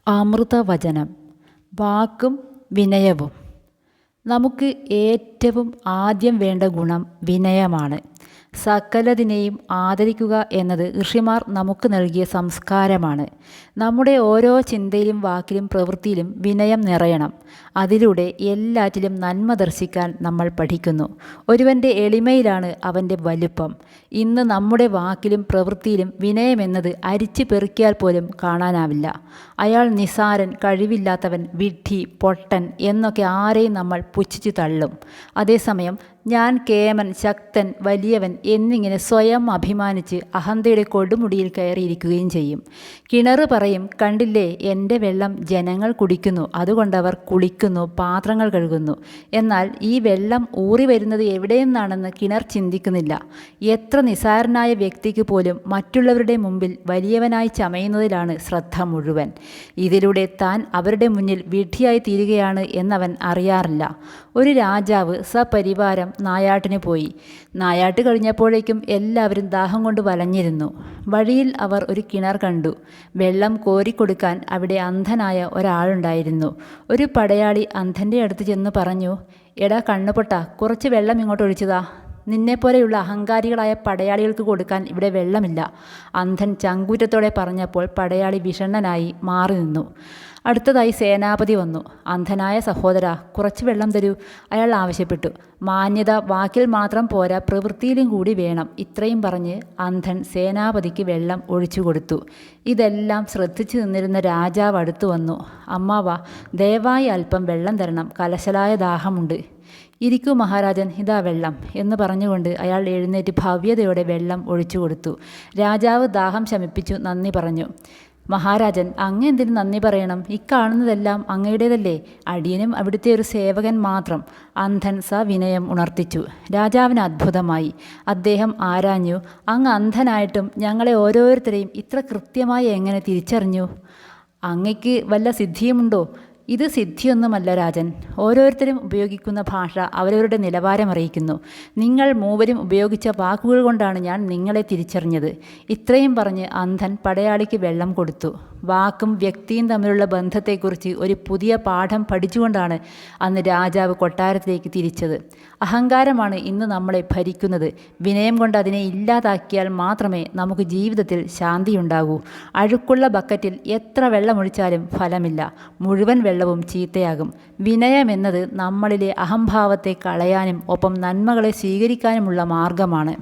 അമൃതവചനം. വാക്കും വിനയവും. നമുക്ക് ഏറ്റവും ആദ്യം വേണ്ട ഗുണം വിനയമാണ്. സകലതിനെയും ആദരിക്കുക എന്നത് ഋഷിമാർ നമുക്ക് നൽകിയ സംസ്കാരമാണ്. നമ്മുടെ ഓരോ ചിന്തയിലും വാക്കിലും പ്രവൃത്തിയിലും വിനയം നിറയണം. അതിലൂടെ എല്ലാറ്റിലും നന്മ ദർശിക്കാൻ നമ്മൾ പഠിക്കുന്നു. ഒരുവൻ്റെ എളിമയിലാണ് അവൻ്റെ വലുപ്പം. ഇന്ന് നമ്മുടെ വാക്കിലും പ്രവൃത്തിയിലും വിനയമെന്നത് അരിച്ചു പെറുക്കിയാൽ പോലും കാണാനാവില്ല. അയാൾ നിസാരൻ, കഴിവില്ലാത്തവൻ, വിഡ്ഢി, പൊട്ടൻ എന്നൊക്കെ ആരെയും നമ്മൾ പുച്ഛിച്ചു തള്ളും. അതേസമയം ഞാൻ കേമൻ, ശക്തൻ, വലിയവൻ എന്നിങ്ങനെ സ്വയം അഭിമാനിച്ച് അഹന്തയുടെ കൊടുമുടിയിൽ കയറിയിരിക്കുകയും ചെയ്യും. കിണർ പറയും, കണ്ടില്ലേ എൻ്റെ വെള്ളം ജനങ്ങൾ കുടിക്കുന്നു, അതുകൊണ്ടവർ കുളിക്കുന്നു, പാത്രങ്ങൾ കഴുകുന്നു. എന്നാൽ ഈ വെള്ളം ഊറി വരുന്നത് എവിടെ നിന്നാണെന്ന് കിണർ ചിന്തിക്കുന്നില്ല. എത്ര നിസാരനായ വ്യക്തിക്ക് പോലും മറ്റുള്ളവരുടെ മുമ്പിൽ വലിയവനായി ചമയുന്നതിലാണ് ശ്രദ്ധ മുഴുവൻ. ഇതിലൂടെ താൻ അവരുടെ മുന്നിൽ വിഡ്ഢിയായി തീരുകയാണ് എന്നവൻ അറിയാറില്ല. ഒരു രാജാവ് സപരിവാരം നായാട്ടിന് പോയി. നായാട്ട് കഴിഞ്ഞപ്പോഴേക്കും എല്ലാവരും ദാഹം കൊണ്ട് വലഞ്ഞിരുന്നു. വഴിയിൽ അവർ ഒരു കിണർ കണ്ടു. വെള്ളം കോരിക്കൊടുക്കാൻ അവിടെ അന്ധനായ ഒരാളുണ്ടായിരുന്നു. ഒരു പടയാളി അന്ധൻ്റെ അടുത്ത് ചെന്ന് പറഞ്ഞു, എടാ കണ്ണുപൊട്ട, കുറച്ച് വെള്ളം ഇങ്ങോട്ട് ഒഴിച്ചതാ. നിന്നെപ്പോലെയുള്ള അഹങ്കാരികളായ പടയാളികൾക്ക് കൊടുക്കാൻ ഇവിടെ വെള്ളമില്ല. അന്ധൻ ചങ്കൂറ്റത്തോടെ പറഞ്ഞപ്പോൾ പടയാളി വിഷണ്ണനായി മാറി നിന്നു. അടുത്തതായി സേനാപതി വന്നു. അന്ധനായ സഹോദരാ, കുറച്ച് വെള്ളം തരൂ, അയാൾ ആവശ്യപ്പെട്ടു. മാന്യത വാക്കിൽ മാത്രം പോരാ, പ്രവൃത്തിയിലും കൂടി വേണം. ഇത്രയും പറഞ്ഞ് അന്ധൻ സേനാപതിക്ക് വെള്ളം ഒഴിച്ചു കൊടുത്തു. ഇതെല്ലാം ശ്രദ്ധിച്ചു നിന്നിരുന്ന രാജാവ് അടുത്തു വന്നു. അമ്മാവാ, ദയവായി അല്പം വെള്ളം തരണം, കലശലായ ദാഹമുണ്ട്. ഇരിക്കൂ മഹാരാജൻ, ഇതാ വെള്ളം എന്ന് പറഞ്ഞുകൊണ്ട് അയാൾ എഴുന്നേറ്റ് ഭവ്യതയോടെ വെള്ളം ഒഴിച്ചു കൊടുത്തു. രാജാവ് ദാഹം ശമിപ്പിച്ചു നന്ദി പറഞ്ഞു. മഹാരാജൻ, അങ്ങ് എന്തിന് നന്ദി പറയണം? ഇക്കാണുന്നതെല്ലാം അങ്ങയുടേതല്ലേ? അടിയനും അവിടുത്തെ ഒരു സേവകൻ മാത്രം. അന്ധൻ സവിനയം ഉണർത്തിച്ചു. രാജാവിന് അത്ഭുതമായി. അദ്ദേഹം ആരാഞ്ഞു, അങ്ങ് അന്ധനായിട്ടും ഞങ്ങളെ ഓരോരുത്തരെയും ഇത്ര കൃത്യമായി എങ്ങനെ തിരിച്ചറിഞ്ഞു? അങ്ങയ്ക്ക് വല്ല സിദ്ധിയുമുണ്ടോ? ഇത് സിദ്ധിയൊന്നുമല്ല രാജൻ. ഓരോരുത്തരും ഉപയോഗിക്കുന്ന ഭാഷ അവരവരുടെ നിലവാരം അറിയിക്കുന്നു. നിങ്ങൾ മൂവരും ഉപയോഗിച്ച വാക്കുകൾ കൊണ്ടാണ് ഞാൻ നിങ്ങളെ തിരിച്ചറിഞ്ഞത്. ഇത്രയും പറഞ്ഞ് അന്ധൻ പടയാളിക്ക് വെള്ളം കൊടുത്തു. വാക്കും വ്യക്തിയും തമ്മിലുള്ള ബന്ധത്തെക്കുറിച്ച് ഒരു പുതിയ പാഠം പഠിച്ചുകൊണ്ടാണ് അന്ന് രാജാവ് കൊട്ടാരത്തിലേക്ക് തിരിച്ചത്. അഹങ്കാരമാണ് ഇന്ന് നമ്മളെ ഭരിക്കുന്നത്. വിനയം കൊണ്ട് അതിനെ ഇല്ലാതാക്കിയാൽ മാത്രമേ നമുക്ക് ജീവിതത്തിൽ ശാന്തിയുണ്ടാകൂ. അഴുക്കുള്ള ബക്കറ്റിൽ എത്ര വെള്ളമൊഴിച്ചാലും ഫലമില്ല. മുഴുവൻ വെള്ളവും ചീത്തയാകും. വിനയമെന്നത് നമ്മളിലെ അഹംഭാവത്തെ കളയാനും ഒപ്പം നന്മകളെ സ്വീകരിക്കാനുമുള്ള മാർഗമാണ്.